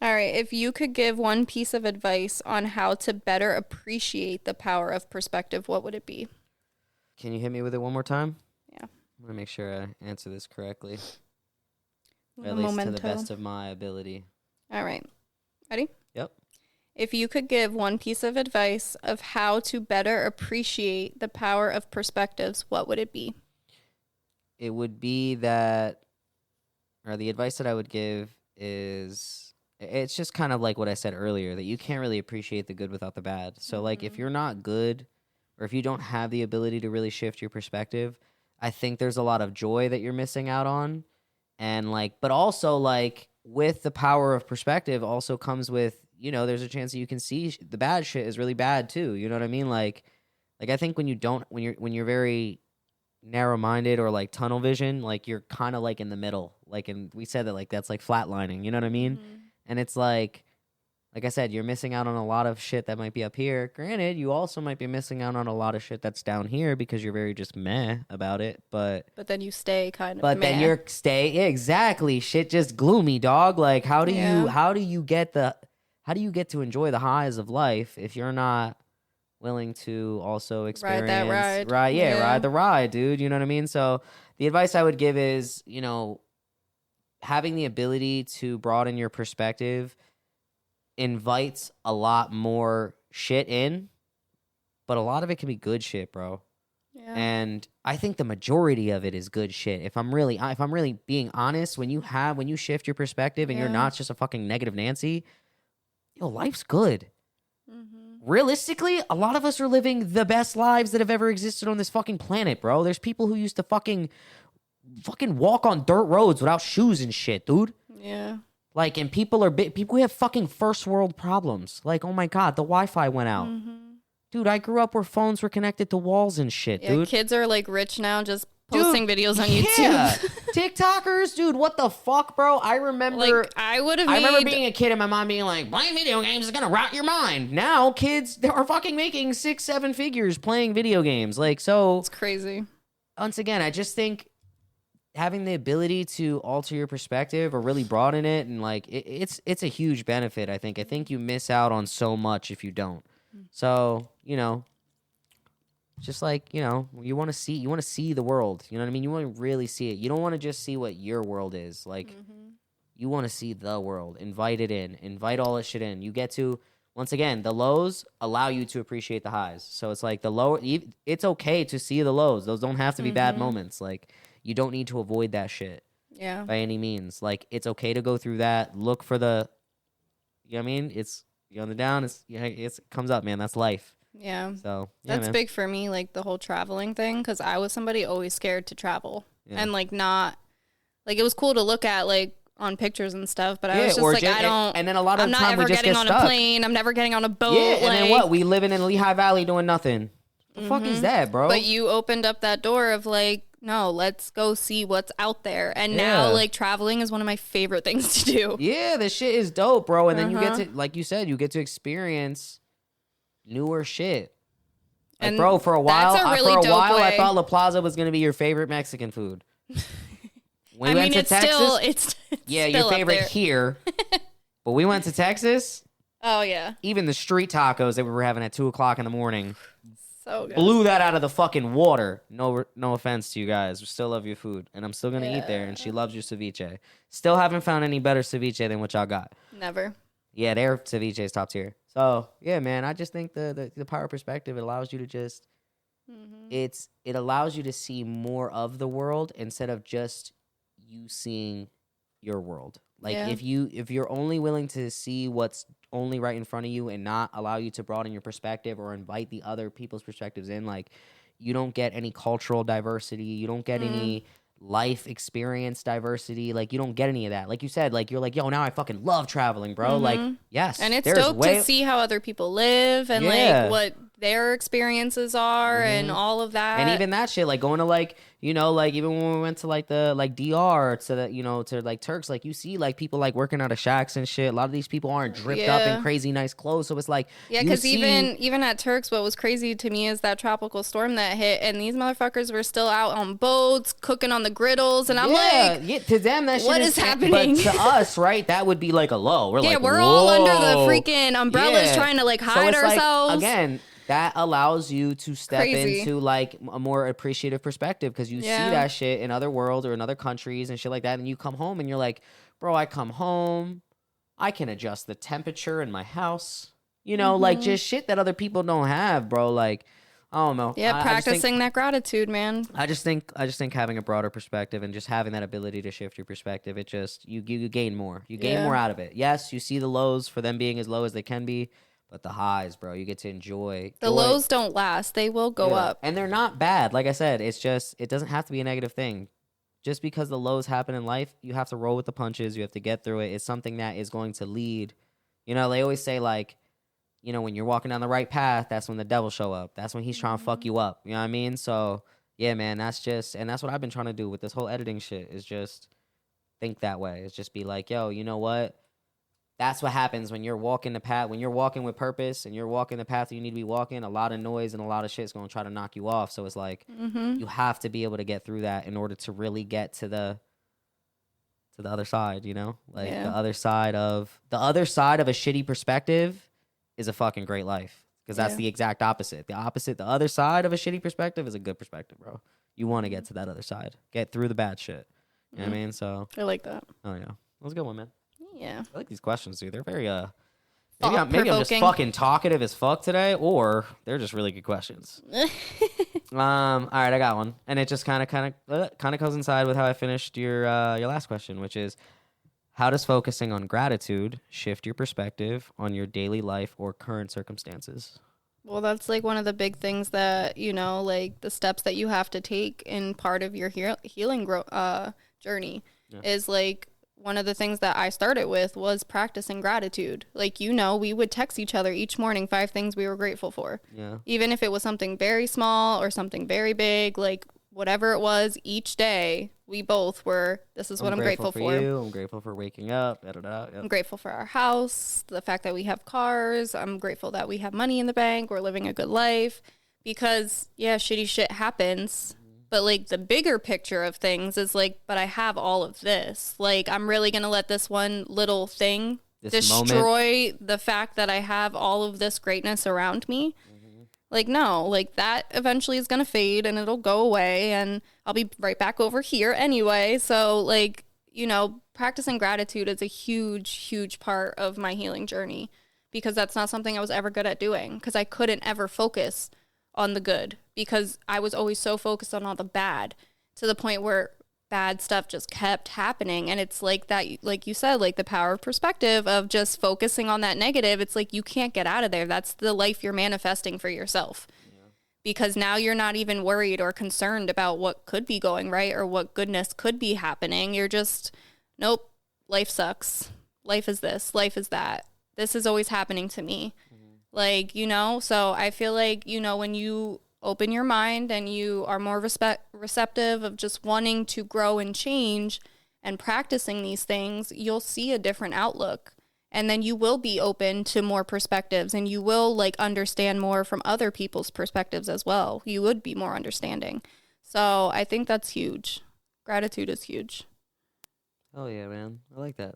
right. If you could give one piece of advice on how to better appreciate the power of perspective, what would it be? Can you hit me with it one more time? Yeah. I'm going to make sure I answer this correctly. At least to the best of my ability. All right. Ready? Yep. If you could give one piece of advice of how to better appreciate the power of perspectives, what would it be? It would be that, or the advice that I would give is, it's just kind of like what I said earlier, that you can't really appreciate the good without the bad. So, like, if you're not good, or if you don't have the ability to really shift your perspective, I think there's a lot of joy that you're missing out on. And, like, but also, like, with the power of perspective also comes with, you know, there's a chance that you can see the bad shit is really bad too. You know what I mean? Like I think when you're very narrow-minded or like tunnel vision, like you're kind of like in the middle. Like, and we said that like that's like flatlining. You know what I mean? Mm-hmm. And it's like I said, you're missing out on a lot of shit that might be up here. Granted, you also might be missing out on a lot of shit that's down here because you're very just meh about it. But then you stay kind of. But meh. then you're exactly shit just gloomy, dog. Like how do you get to enjoy the highs of life if you're not willing to also experience ride that ride? Ride the ride, dude. You know what I mean? So the advice I would give is, you know, having the ability to broaden your perspective invites a lot more shit in, but a lot of it can be good shit, bro. Yeah. And I think the majority of it is good shit. If I'm really being honest, when you shift your perspective and you're not just a fucking negative Nancy, life's good. Mm-hmm. Realistically, a lot of us are living the best lives that have ever existed on this fucking planet, bro. There's people who used to fucking walk on dirt roads without shoes and shit, dude. Yeah. Like, and people have fucking first world problems. Like, oh my God, the Wi-Fi went out. Mm-hmm. Dude, I grew up where phones were connected to walls and shit, dude. Kids are like rich now, just posting videos on YouTube. Yeah. TikTokers, dude, what the fuck, bro? I remember being a kid and my mom being like, playing video games is gonna rot your mind. Now kids are fucking making 6-7 figures playing video games. Like, so it's crazy. Once again, I just think having the ability to alter your perspective or really broaden it, and like it's a huge benefit. I think you miss out on so much if you don't. So, you know, just like, you know, you want to see the world. You know what I mean? You want to really see it. You don't want to just see what your world is. Like, you want to see the world. Invite it in. Invite all this shit in. You get to, once again, the lows allow you to appreciate the highs. So it's like it's okay to see the lows. Those don't have to be bad moments. Like, you don't need to avoid that shit. Yeah. By any means. Like, it's okay to go through that. Look for the, you know what I mean? It's, you're on the down. It comes up, man. That's life. Yeah. So that's big for me, like the whole traveling thing, because I was somebody always scared to travel and like not like it was cool to look at like on pictures and stuff, but I was just like, I don't. And then a lot of I'm the not time ever we just getting get on stuck. a plane. I'm never getting on a boat. Yeah, and then what? We living in Lehigh Valley doing nothing. The fuck is that, bro? But you opened up that door of like, no, let's go see what's out there. And now like traveling is one of my favorite things to do. Yeah, this shit is dope, bro. And then you get to, like you said, you get to experience newer shit. Like, bro, for a while, I thought La Plaza was gonna be your favorite Mexican food. We went to Texas. It's your favorite here. But we went to Texas. Oh yeah. Even the street tacos that we were having at 2:00 in the morning, So good. Blew that out of the fucking water. No offense to you guys. We still love your food. And I'm still going to eat there. And she loves your ceviche. Still haven't found any better ceviche than what y'all got. Never. Yeah, their ceviche is top tier. So, yeah, man, I just think the power of perspective, it allows you to just, it allows you to see more of the world instead of just you seeing your world. Like, if you're only willing to see what's only right in front of you and not allow you to broaden your perspective or invite the other people's perspectives in, like, you don't get any cultural diversity. You don't get any life experience diversity. Like, you don't get any of that. Like you said, like, you're like, yo, now I fucking love traveling, bro. Like, yes. And it's dope to see how other people live and like what their experiences are and all of that. And even that shit, like going to like, you know, like even when we went to like the like DR to the, you know, to like Turks, like you see like people like working out of shacks and shit. A lot of these people aren't dripped up in crazy nice clothes. So it's like, because even at Turks, what was crazy to me is that tropical storm that hit and these motherfuckers were still out on boats cooking on the griddles. And I'm like, to them that shit what is happening? But to us, right, that would be like a low. We're like, we're all under the freaking umbrellas trying to like hide ourselves. Like, again, that allows you to step into like a more appreciative perspective because you see that shit in other worlds or in other countries and shit like that. And you come home and you're like, bro, I come home, I can adjust the temperature in my house, you know, like just shit that other people don't have, bro. Like, I don't know. Yeah, practicing that gratitude, man. I just think having a broader perspective and just having that ability to shift your perspective, it just you gain more. You gain more out of it. Yes, you see the lows for them being as low as they can be. But the highs, bro, you get to enjoy. The lows don't last. They will go up. And they're not bad. Like I said, it's just, it doesn't have to be a negative thing. Just because the lows happen in life, you have to roll with the punches. You have to get through it. It's something that is going to lead. You know, they always say like, you know, when you're walking down the right path, that's when the devil show up. That's when he's trying to fuck you up. You know what I mean? So, yeah, man, that's just, and that's what I've been trying to do with this whole editing shit is just think that way. It's just be like, yo, you know what? That's what happens when you're walking the path, when you're walking with purpose and you're walking the path you need to be walking, a lot of noise and a lot of shit is going to try to knock you off. So it's like, you have to be able to get through that in order to really get to the other side, you know? Like the other side of a shitty perspective is a fucking great life because that's the exact opposite. The other side of a shitty perspective is a good perspective, bro. You want to get to that other side, get through the bad shit. You know what I mean? So I like that. Oh yeah. That was a good one, man. Yeah. I like these questions, dude. They're very, maybe I'm just fucking talkative as fuck today, or they're just really good questions. All right, I got one. And it just kind of coincides with how I finished your last question, which is, how does focusing on gratitude shift your perspective on your daily life or current circumstances? Well, that's like one of the big things that, you know, like the steps that you have to take in part of your healing journey is like, one of the things that I started with was practicing gratitude. Like, you know, we would text each other each morning 5 things we were grateful for. Yeah. Even if it was something very small or something very big, like whatever it was each day, we both were, this is what I'm grateful for. I'm grateful for waking up. Yep. I'm grateful for our house, the fact that we have cars. I'm grateful that we have money in the bank. We're living a good life. Because, yeah, shitty shit happens. But, like, the bigger picture of things is, like, but I have all of this. Like, I'm really going to let this one little thing destroy the fact that I have all of this greatness around me. Like, no. Like, that eventually is going to fade and it'll go away. And I'll be right back over here anyway. So, like, you know, practicing gratitude is a huge, huge part of my healing journey. Because that's not something I was ever good at doing. Because I couldn't ever focus on the good because I was always so focused on all the bad to the point where bad stuff just kept happening. And it's like that, like you said, like the power of perspective of just focusing on that negative. It's like you can't get out of there. That's the life you're manifesting for yourself. Because now you're not even worried or concerned about what could be going right or what goodness could be happening. You're just, nope, life sucks. Life is this, life is that. This is always happening to me. Like, you know, so I feel like, you know, when you open your mind and you are more receptive of just wanting to grow and change and practicing these things, you'll see a different outlook. And then you will be open to more perspectives and you will like understand more from other people's perspectives as well. You would be more understanding. So I think that's huge. Gratitude is huge. Oh yeah, man. I like that.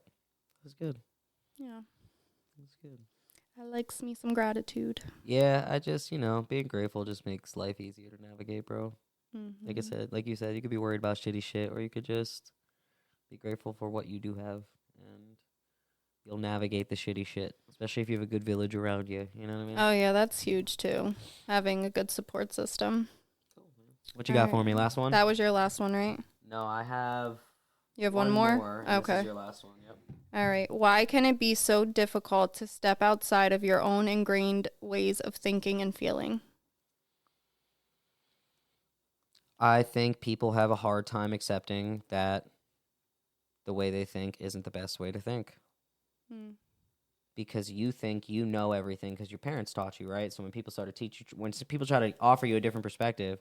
That's good. Yeah. That's good. I likes me some gratitude. Yeah, I just, being grateful just makes life easier to navigate, bro. Like I said, like you said, you could be worried about shitty shit, or you could just be grateful for what you do have, and you'll navigate the shitty shit, especially if you have a good village around you. You know what I mean? Oh, yeah, that's huge, too. Having a good support system. Cool, man. What you got for me? Last one? That was your last one, right? No, I have... You have one more? Okay. This is your last one, yep. All right. Why can it be so difficult to step outside of your own ingrained ways of thinking and feeling? I think people have a hard time accepting that the way they think isn't the best way to think. Because you think you know everything because your parents taught you, right? So when people start to teach you, when people try to offer you a different perspective,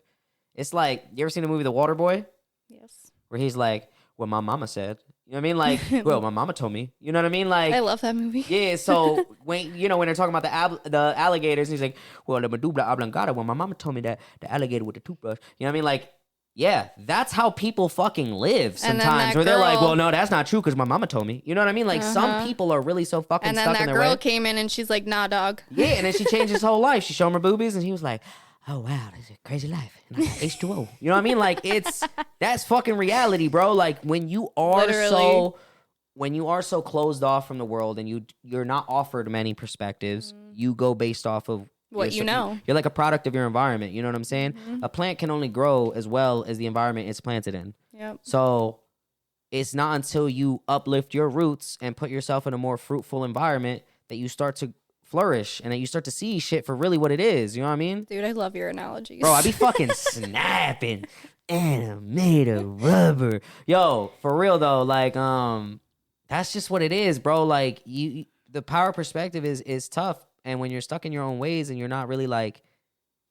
it's like, you ever seen the movie The Water Boy? Yes. Where he's like, well, my mama said. You know what I mean? Like, well, my mama told me. You know what I mean? Like, I love that movie. Yeah, so when they're talking about the alligators, he's like, well, the medulla oblongata, well, my mama told me that the alligator with the toothbrush. You know what I mean? Like, yeah, that's how people fucking live sometimes. Where they're like, well, no, that's not true because my mama told me. You know what I mean? Like, some people are really so fucking stuck in their way. And then that girl came in and she's like, nah, dog. Yeah, and then she changed his whole life. She showed him her boobies and he was like, oh, wow, that's a crazy life. And I got H2O. You know what I mean? Like, that's fucking reality, bro. Like, when you are so closed off from the world and you're not offered many perspectives, you go based off of what you know. You're like a product of your environment. You know what I'm saying? A plant can only grow as well as the environment it's planted in. Yep. So it's not until you uplift your roots and put yourself in a more fruitful environment that you start to flourish and that you start to see shit for really what it is. You know what I mean? Dude, I love your analogies. Bro, I be fucking snapping. And I'm made of rubber. Yo, for real though, like, that's just what it is, bro. Like, the power perspective is tough. And when you're stuck in your own ways and you're not really like...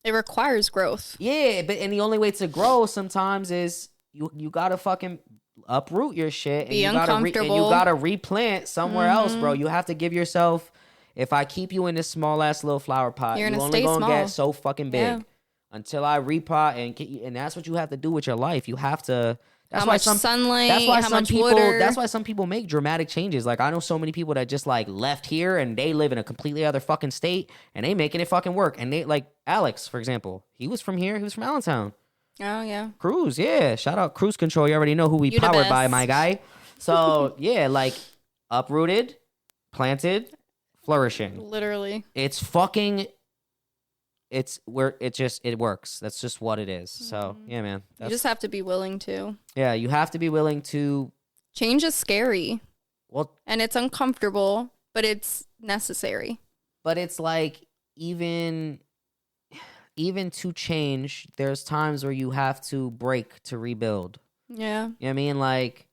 It requires growth. Yeah, and the only way to grow sometimes is you gotta fucking uproot your shit. Be uncomfortable. And you gotta replant somewhere else, bro. You have to give yourself... If I keep you in this small-ass little flower pot, you're only gonna get so fucking big. Yeah. Until I repot, and that's what you have to do with your life. You have to... That's how much sunlight, how much water. That's why some people make dramatic changes. Like, I know so many people that just, like, left here and they live in a completely other fucking state and they making it fucking work. And they, like, Alex, for example, he was from here. He was from Allentown. Oh, yeah. Cruise, yeah. Shout out Cruise Control. You already know who we powered by, my guy. So, yeah, like, uprooted, planted, flourishing. Literally. It's fucking... It works. That's just what it is. So, yeah, man. You just have to be willing to. Yeah, you have to be willing to. Change is scary. Well, and it's uncomfortable, but it's necessary. But it's like, even to change, there's times where you have to break to rebuild. Yeah. You know what I mean? Like,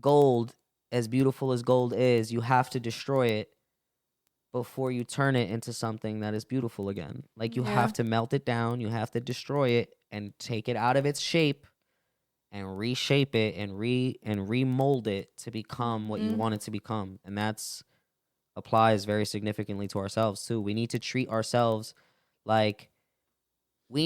gold, as beautiful as gold is, you have to destroy it before you turn it into something that is beautiful again. Like, you have to melt it down, you have to destroy it and take it out of its shape and reshape it and remold it to become what you want it to become. And that's applies very significantly to ourselves too. We need to treat ourselves like we're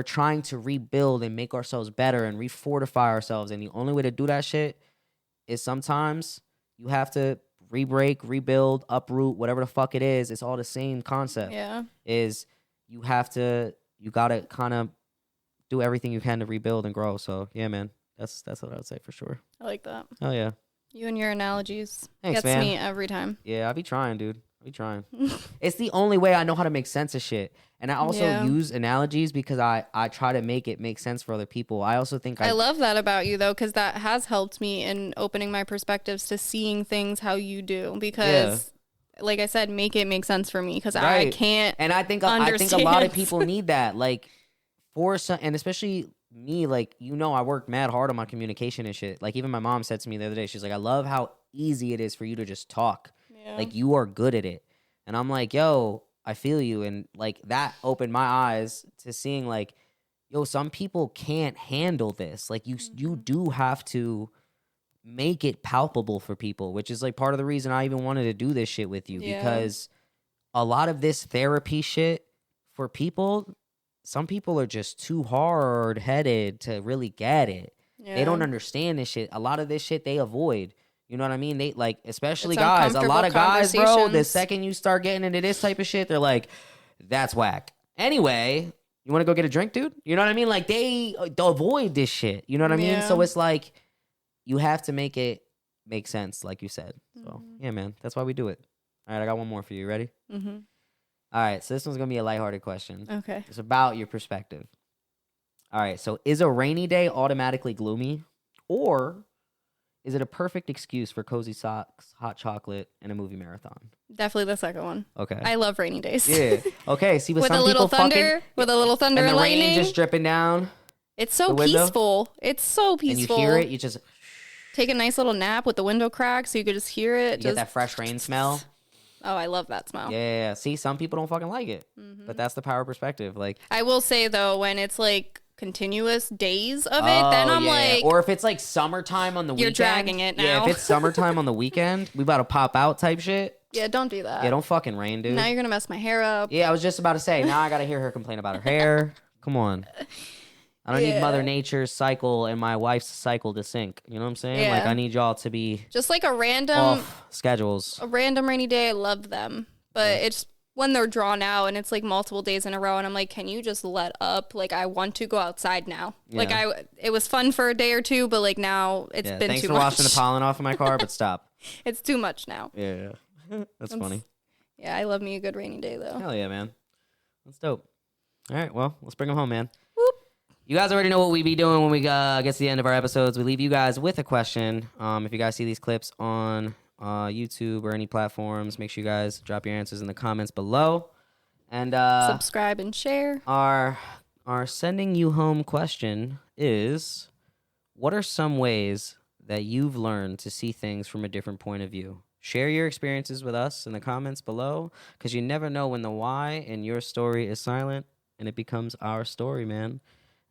trying to rebuild and make ourselves better and refortify ourselves. And the only way to do that shit is sometimes you have to re-break, rebuild, uproot, whatever the fuck it is. It's all the same concept. Yeah. Is you gotta kind of do everything you can to rebuild and grow. So yeah, man, that's what I would say for sure. I like that. Oh yeah. You and your analogies. Thanks, gets man. me every time. Yeah, I be trying, dude. I be trying. It's the only way I know how to make sense of shit. And I also use analogies because I try to make it make sense for other people. I also think I love that about you, though, because that has helped me in opening my perspectives to seeing things how you do. Because, like I said, make it make sense for me because I can't. And I think a lot of people need that. Like, and especially me, like, I work mad hard on my communication and shit. Like, even my mom said to me the other day, she's like, I love how easy it is for you to just talk. Yeah. Like, you are good at it. And I'm like, yo, I feel you. And like, that opened my eyes to seeing like, yo, some people can't handle this. Like, you do have to make it palpable for people, which is like part of the reason I even wanted to do this shit with you, because a lot of this therapy shit for people, some people are just too hard-headed to really get it. Yeah. They don't understand this shit. A lot of this shit they avoid. You know what I mean? They like, especially It's guys, a lot of guys, bro, the conversations. second you start getting into this type of shit, they're like, that's whack. Anyway, you want to go get a drink, dude? You know what I mean? Like, they avoid this shit. You know what I mean? Yeah. So it's like, you have to make it make sense, like you said. So, yeah, man, that's why we do it. All right, I got one more for you. Ready? Mm-hmm. All right, so this one's going to be a lighthearted question. Okay. It's about your perspective. All right, so is a rainy day automatically gloomy? Or is it a perfect excuse for cozy socks, hot chocolate, and a movie marathon? Definitely the second one. Okay. I love rainy days. Yeah. Okay, see, with some a little people thunder, with a little thunder and and the lightning. rain just dripping down. It's so the window. peaceful. It's so peaceful. And you hear it, you just... Take a nice little nap with the window cracked so you could just hear it. You get that fresh rain smell. Oh, I love that smell. Yeah. See, some people don't fucking like it. But that's the power of perspective. Like, I will say, though, when it's like continuous days of it, then I'm like... Or if it's like summertime on the weekend. You're dragging it now. Yeah, if it's summertime on the weekend, we about to pop out type shit. Yeah, don't do that. Yeah, don't fucking rain, dude. Now you're going to mess my hair up. Yeah, I was just about to say, now I got to hear her complain about her hair. Come on. I don't need Mother Nature's cycle and my wife's cycle to sync. You know what I'm saying? Yeah. Like, I need y'all to be just like a random... off schedules. A random rainy day, I love them. But it's when they're drawn out and it's like multiple days in a row and I'm like, can you just let up? Like, I want to go outside now. Yeah. Like, it was fun for a day or two, but like now it's been too much. Thanks for washing the pollen off of my car, but stop. It's too much now. Yeah. That's funny. Yeah, I love me a good rainy day, though. Hell yeah, man. That's dope. All right, well, let's bring them home, man. Whoop. You guys already know what we be doing when we get to the end of our episodes. We leave you guys with a question. If you guys see these clips on YouTube or any platforms, make sure you guys drop your answers in the comments below. And subscribe and share. Our sending you home question is, what are some ways that you've learned to see things from a different point of view? Share your experiences with us in the comments below, because you never know when the why in your story is silent and it becomes our story, man.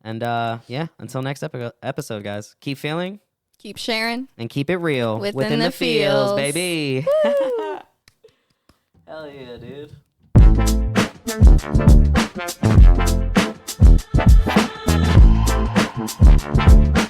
And yeah, until next episode, guys, keep feeling, keep sharing, and keep it real within the feels, baby. Hell yeah, dude.